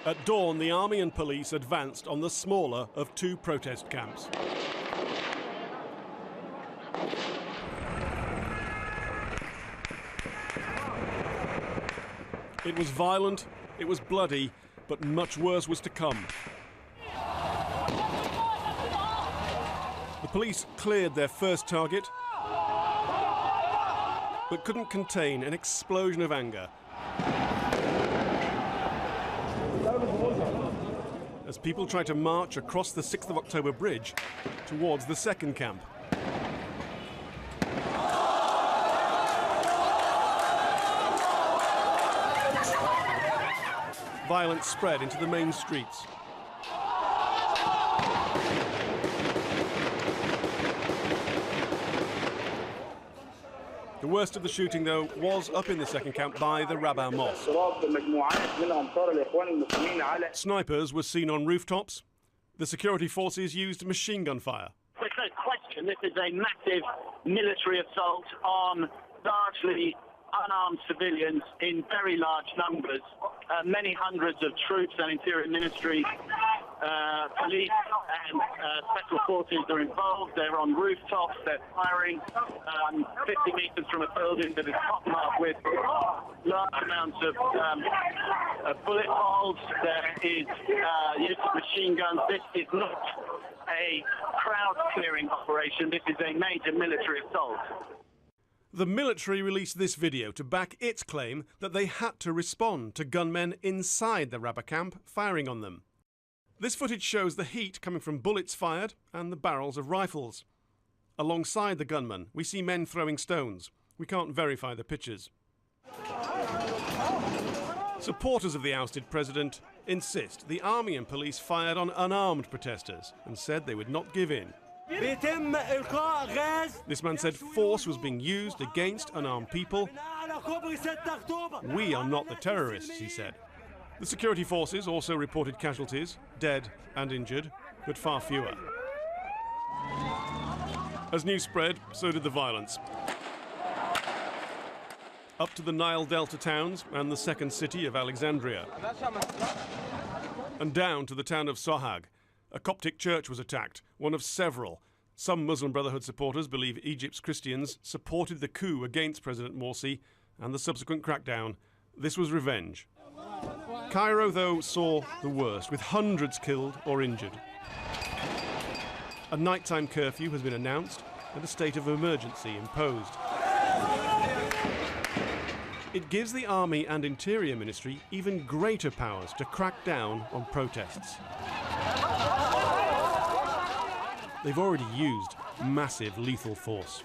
At dawn, the army and police advanced on the smaller of two protest camps. It was violent, it was bloody, but much worse was to come. The police cleared their first target, but couldn't contain an explosion of anger as people tried to march across the 6th of October bridge towards the second camp. Violence spread into the main streets. The worst of the shooting, though, was up in the second camp by the Rabbah Mosque. Snipers were seen on rooftops. The security forces used machine gun fire. There's no question this is a massive military assault on largely unarmed civilians in very large numbers. Many hundreds of troops and interior ministry, police and special forces are involved. They're on rooftops, they're firing 50 metres from a building that is hotmarked with large amounts of bullet holes. There is use of machine guns. This is not a crowd clearing operation. This is a major military assault. The military released this video to back its claim that they had to respond to gunmen inside the Rabbah camp firing on them. This footage shows the heat coming from bullets fired and the barrels of rifles. Alongside the gunmen, we see men throwing stones. We can't verify the pictures. Supporters of the ousted president insist the army and police fired on unarmed protesters and said they would not give in. This man said force was being used against unarmed people. We are not the terrorists, he said. The security forces also reported casualties, dead and injured, but far fewer. As news spread, so did the violence. Up to the Nile Delta towns and the second city of Alexandria. And down to the town of Sohag. A Coptic church was attacked, one of several. Some Muslim Brotherhood supporters believe Egypt's Christians supported the coup against President Morsi and the subsequent crackdown. This was revenge. Cairo, though, saw the worst, with hundreds killed or injured. A nighttime curfew has been announced and a state of emergency imposed. It gives the Army and Interior Ministry even greater powers to crack down on protests. They've already used massive lethal force.